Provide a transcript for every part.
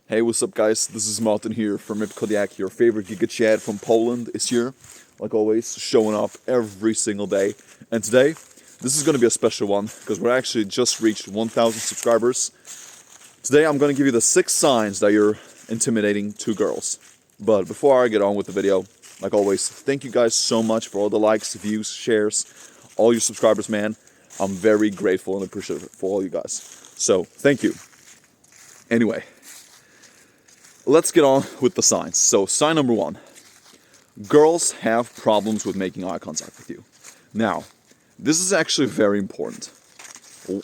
Hey, what's up guys? This is Martin here from Rip Kodiak. Your favorite Giga Chad from Poland is here, like always, showing up every single day. And today, this is going to be a special one, because we're actually just reached 1,000 subscribers. Today I'm going to give you the 6 signs that you're intimidating 2 girls. But before I get on with the video, like always, thank you guys so much for all the likes, views, shares, all your subscribers, man. I'm very grateful and appreciative for all you guys. So, thank you. Anyway, let's get on with the signs. So, sign number 1. Girls have problems with making eye contact with you. Now, this is actually very important.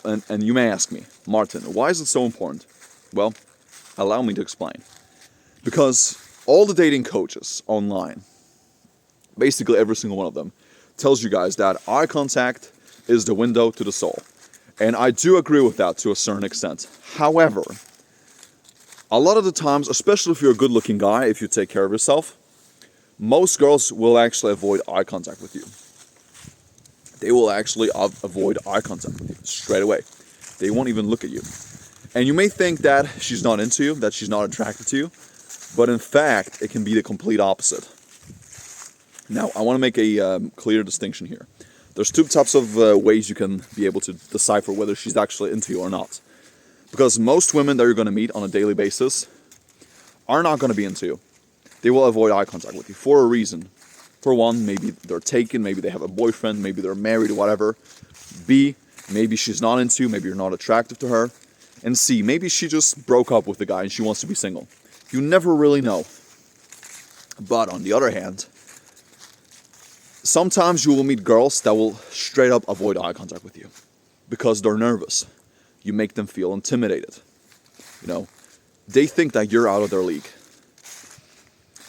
And you may ask me, Martin, why is it so important? Well, allow me to explain. Because all the dating coaches online, basically every single one of them, tells you guys that eye contact is the window to the soul. And I do agree with that to a certain extent. However, a lot of the times, especially if you're a good-looking guy, if you take care of yourself, most girls will actually avoid eye contact with you. They will actually avoid eye contact with you straight away. They won't even look at you. And you may think that she's not into you, that she's not attracted to you, but in fact, it can be the complete opposite. Now, I want to make a clear distinction here. There's 2 types of ways you can be able to decipher whether she's actually into you or not. Because most women that you're going to meet on a daily basis are not going to be into you. They will avoid eye contact with you for a reason. For one, maybe they're taken, maybe they have a boyfriend, maybe they're married, whatever. B, maybe she's not into you, maybe you're not attractive to her. And C, maybe she just broke up with the guy and she wants to be single. You never really know. But on the other hand, sometimes you will meet girls that will straight up avoid eye contact with you because they're nervous. You make them feel intimidated. You know, they think that you're out of their league.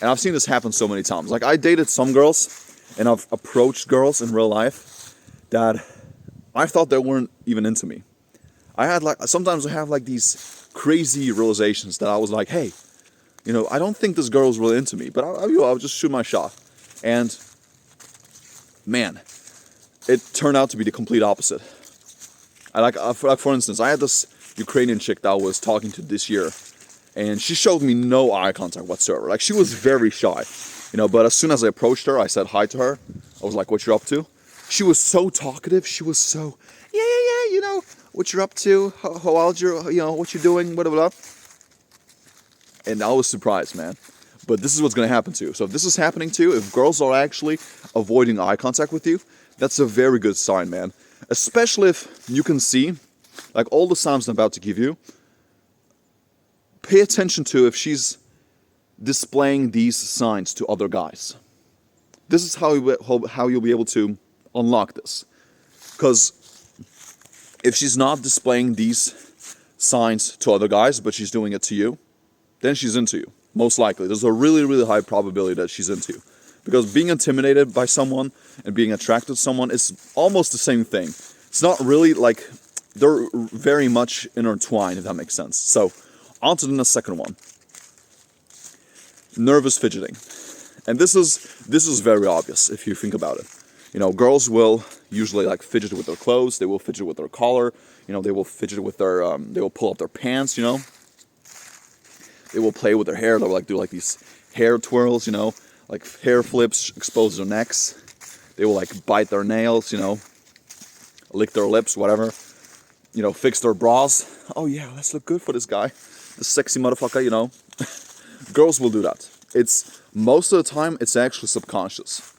And I've seen this happen so many times. Like, I dated some girls, and I've approached girls in real life that I thought they weren't even into me. Sometimes I have like these crazy realizations that I was like, hey, you know, I don't think this girl's really into me, but I'll just shoot my shot. And man, it turned out to be the complete opposite. For instance, I had this Ukrainian chick that I was talking to this year, and she showed me no eye contact whatsoever. Like, she was very shy, you know, but as soon as I approached her, I said hi to her. I was like, what you're up to? She was so talkative. She was so, yeah, you know, what you're up to, how old you're, you know, what you're doing, blah, blah, blah. And I was surprised, man. But this is what's going to happen to you. So if this is happening to you, if girls are actually avoiding eye contact with you, that's a very good sign, man. Especially if you can see, like all the signs I'm about to give you, pay attention to if she's displaying these signs to other guys. This is how you'll be able to unlock this. Because if she's not displaying these signs to other guys, but she's doing it to you, then she's into you. Most likely. There's a really, really high probability that she's into you. Because being intimidated by someone and being attracted to someone is almost the same thing. It's not really like, they're very much intertwined, if that makes sense. So, on to the second one. Nervous fidgeting. And this is very obvious if you think about it. You know, girls will usually like fidget with their clothes, they will fidget with their collar, you know, they will fidget with their, they will pull up their pants, you know. They will play with their hair, they'll like do like these hair twirls, you know, like hair flips, expose their necks. They will like bite their nails, you know, lick their lips, whatever. You know, fix their bras. Oh yeah, let's look good for this guy. The sexy motherfucker, you know. Girls will do that. Most of the time, it's actually subconscious.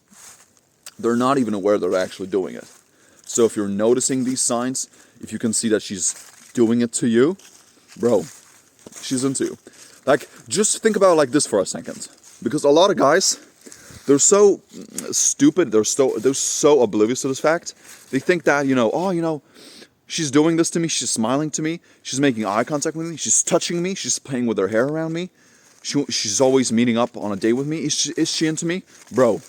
They're not even aware they're actually doing it. So if you're noticing these signs, if you can see that she's doing it to you, bro, she's into you. Like, just think about it like this for a second. Because a lot of guys, they're so stupid, they're so oblivious to this fact. They think that, you know, she's doing this to me, she's smiling to me, she's making eye contact with me, she's touching me, she's playing with her hair around me, she's always meeting up on a date with me. Is she into me? Bro,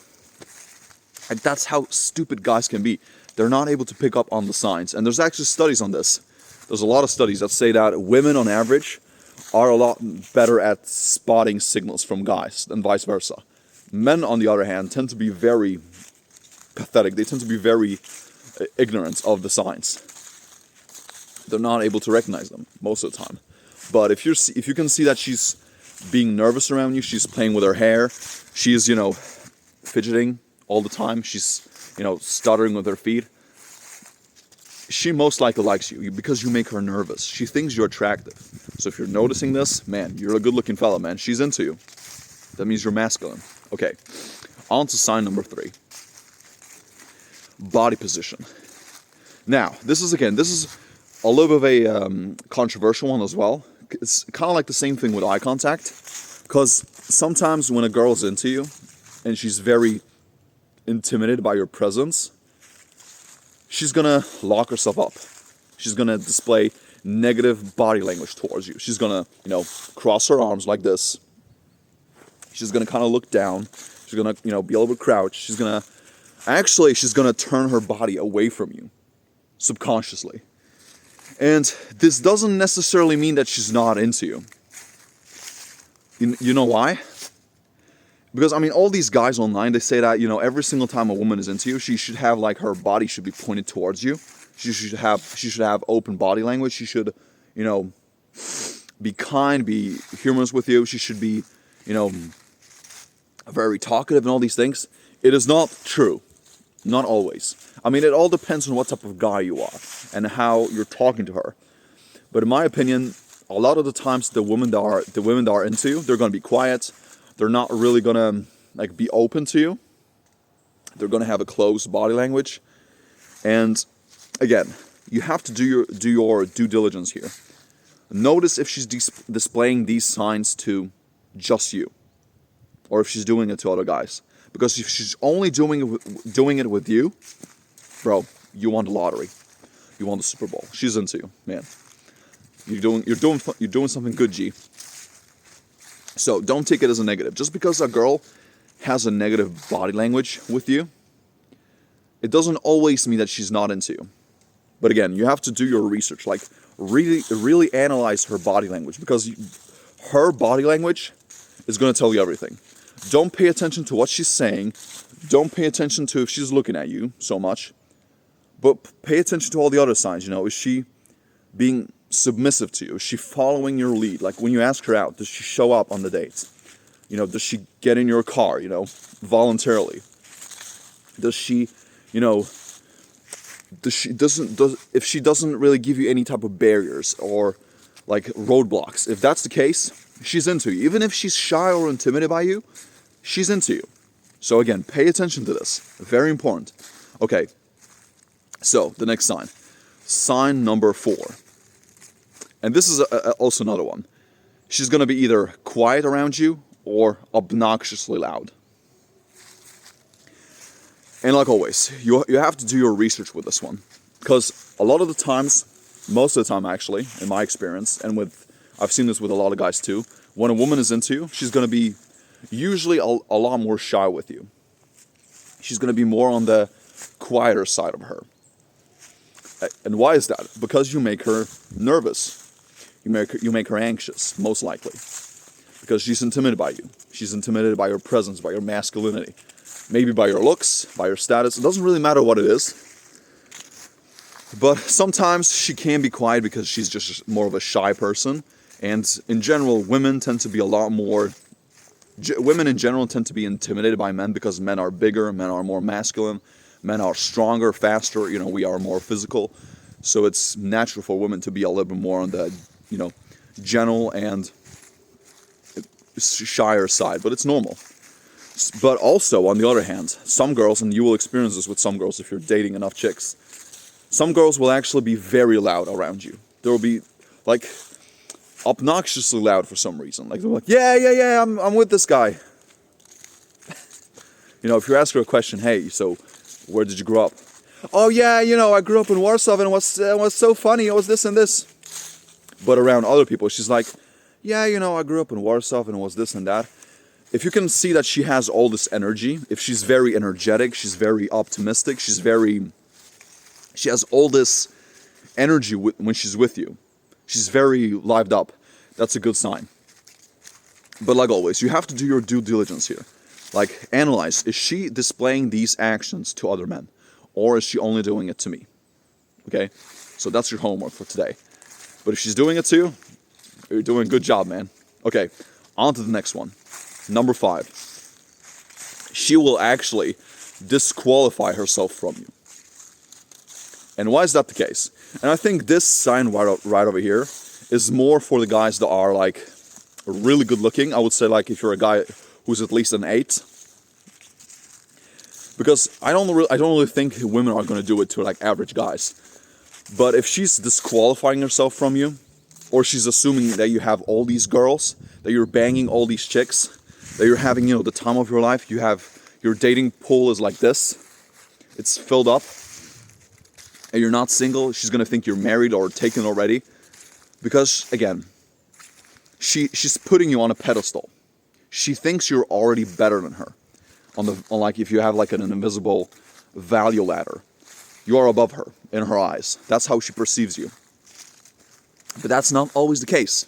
that's how stupid guys can be. They're not able to pick up on the signs. And there's actually studies on this. There's a lot of studies that say that women on average are a lot better at spotting signals from guys than vice versa. Men, on the other hand, tend to be very pathetic. They tend to be very ignorant of the signs. They're not able to recognize them most of the time. But if you can see that she's being nervous around you, she's playing with her hair, she's, fidgeting all the time, she's, stuttering with her feet, she most likely likes you because you make her nervous. She thinks you're attractive. So if you're noticing this, man, you're a good-looking fella, man. She's into you. That means you're masculine. Okay, on to sign number 3. Body position. Now, this is a little bit of a controversial one as well. It's kind of like the same thing with eye contact. Because sometimes when a girl's into you, and she's very intimidated by your presence, she's gonna lock herself up. She's gonna display negative body language towards you. She's gonna, cross her arms like this. She's gonna kind of look down. She's gonna, be a little bit crouched. She's gonna turn her body away from you, subconsciously. And this doesn't necessarily mean that she's not into you. You know why? Because, all these guys online, they say that, every single time a woman is into you, she should have, her body should be pointed towards you. She should have open body language. She should, be kind, be humorous with you. She should be, very talkative and all these things. It is not true. Not always. It all depends on what type of guy you are and how you're talking to her. But in my opinion, a lot of the times the women that are into you, they're going to be quiet. They're not really gonna be open to you. They're gonna have a closed body language, and again, you have to do your due diligence here. Notice if she's displaying these signs to just you, or if she's doing it to other guys. Because if she's only doing it with you, bro, you won the lottery, you won the Super Bowl. She's into you, man. You're doing something good, G. So don't take it as a negative. Just because a girl has a negative body language with you, it doesn't always mean that she's not into you. But again, you have to do your research. Really analyze her body language, because her body language is going to tell you everything. Don't pay attention to what she's saying. Don't pay attention to if she's looking at you so much. But pay attention to all the other signs. Is she being submissive to you? Is she following your lead? Like when you ask her out, does she show up on the dates? Does she get in your car, voluntarily? Does she, if she doesn't really give you any type of barriers or roadblocks, if that's the case, she's into you. Even if she's shy or intimidated by you, she's into you. So again, pay attention to this. Very important. Okay, so the next sign. Sign number 4. And this is also another one. She's going to be either quiet around you or obnoxiously loud. And like always, you have to do your research with this one. Because a lot of the times, most of the time actually, in my experience, and I've seen this with a lot of guys too, when a woman is into you, she's going to be usually a lot more shy with you. She's going to be more on the quieter side of her. And why is that? Because you make her nervous. You make her anxious, most likely. Because she's intimidated by you. She's intimidated by your presence, by your masculinity. Maybe by your looks, by your status. It doesn't really matter what it is. But sometimes she can be quiet because she's just more of a shy person. And in general, women in general tend to be intimidated by men because men are bigger, men are more masculine, men are stronger, faster, we are more physical. So it's natural for women to be a little bit more on the, gentle and shyer side, but it's normal. But also, on the other hand, some girls, and you will experience this with some girls if you're dating enough chicks, some girls will actually be very loud around you. There will be, obnoxiously loud for some reason. They're like, yeah, I'm with this guy. If you ask her a question, hey, so where did you grow up? Oh yeah, I grew up in Warsaw and it was so funny, it was this and this. But around other people, she's like, yeah, I grew up in Warsaw and it was this and that. If you can see that she has all this energy, if she's very energetic, she's very optimistic, she has all this energy when she's with you. She's very lived up. That's a good sign. But like always, you have to do your due diligence here. Analyze, is she displaying these actions to other men? Or is she only doing it to me? Okay? So that's your homework for today. But if she's doing it to you, You're doing a good job, man. Okay, on to the next one. Number 5. She will actually disqualify herself from you. And why is that the case? And I think this sign right over here is more for the guys that are like really good looking. I would say like if you're a guy who's at least an 8. Because I don't really think women are going to do it to like average guys. But if she's disqualifying herself from you, or she's assuming that you have all these girls, that you're banging all these chicks, that you're having, the time of your life, your dating pool is like this, it's filled up, and you're not single, she's going to think you're married or taken already. Because, again, she's putting you on a pedestal. She thinks you're already better than her. On like if you have like an invisible value ladder, you are above her in her eyes. That's how she perceives you. But that's not always the case,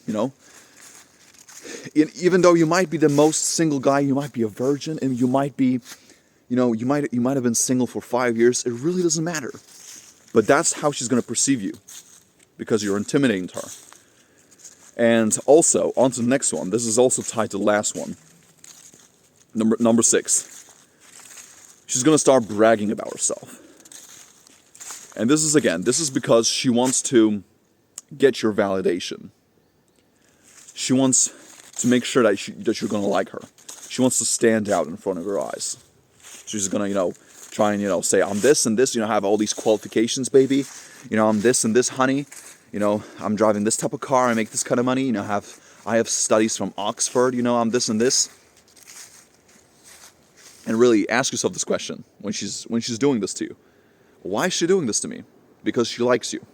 Even though you might be the most single guy, you might be a virgin, and you might be, you might have been single for 5 years. It really doesn't matter. But that's how she's going to perceive you, because you're intimidating to her. And also, on to the next one. This is also tied to the last one. Number 6. She's going to start bragging about herself. And this is because she wants to get your validation. She wants to make sure that you're going to like her. She wants to stand out in front of your eyes. She's going to, try and, say, I'm this and this, I have all these qualifications, baby. I'm this and this, honey. I'm driving this type of car, I make this kind of money, I have studies from Oxford, I'm this and this. And really ask yourself this question when she's doing this to you. Why is she doing this to me? Because she likes you.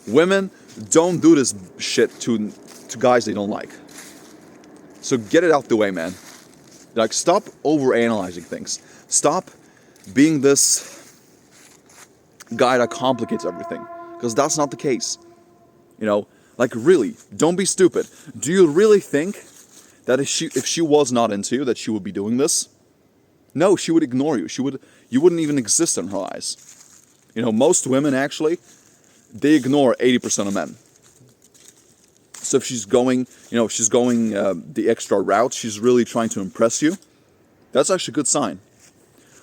Women don't do this shit to guys they don't like. So get it out the way, man. Like, stop overanalyzing things. Stop being this guy that complicates everything. Because that's not the case. Like, really, don't be stupid. Do you really think that if she was not into you, that she would be doing this? No, she would ignore you. You wouldn't even exist in her eyes. Most women actually, they ignore 80% of men. So if she's going, the extra route, she's really trying to impress you. That's actually a good sign.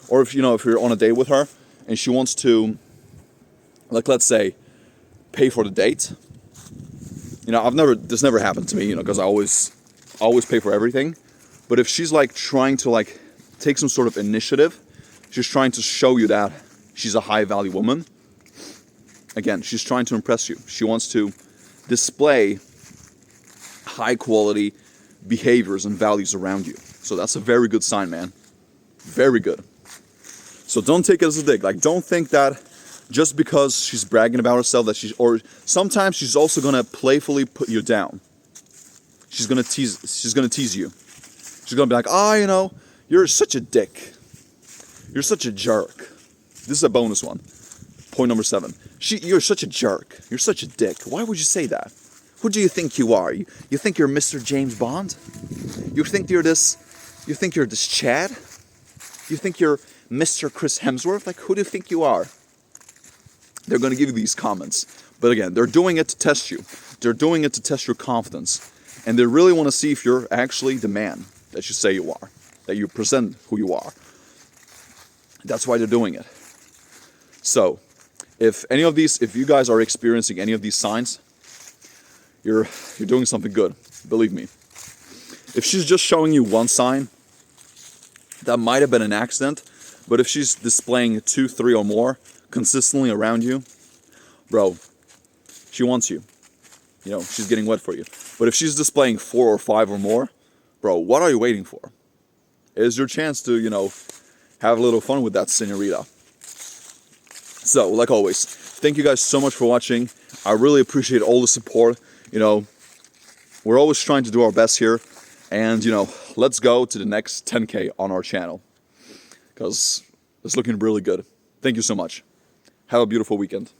Or if you're on a date with her and she wants to, like, let's say, pay for the date. This never happened to me, because I always pay for everything. But if she's like trying to like take some sort of initiative, she's trying to show you that she's a high value woman. Again, she's trying to impress you. She wants to display high quality behaviors and values around you. So that's a very good sign, man. Very good. So don't take it as a dig. Like, don't think that just because she's bragging about herself or sometimes she's also gonna playfully put you down. She's gonna tease you. She's gonna be like, you're such a dick. You're such a jerk. This is a bonus one. Point number 7. You're such a jerk. You're such a dick. Why would you say that? Who do you think you are? You think you're Mr. James Bond? You think you're this Chad? You think you're Mr. Chris Hemsworth? Like, who do you think you are? They're going to give you these comments. But again, they're doing it to test you. They're doing it to test your confidence. And they really want to see if you're actually the man that you say you are. That you present who you are. That's why they're doing it. So, if you guys are experiencing any of these signs, you're doing something good. Believe me. If she's just showing you one sign, that might have been an accident. But if she's displaying 2, 3 or more consistently around you, bro, she wants you. She's getting wet for you. But if she's displaying 4 or 5 or more, bro, what are you waiting for? It's your chance to, have a little fun with that senorita. So, like always, thank you guys so much for watching. I really appreciate all the support. We're always trying to do our best here. And, let's go to the next 10K on our channel. Because it's looking really good. Thank you so much. Have a beautiful weekend.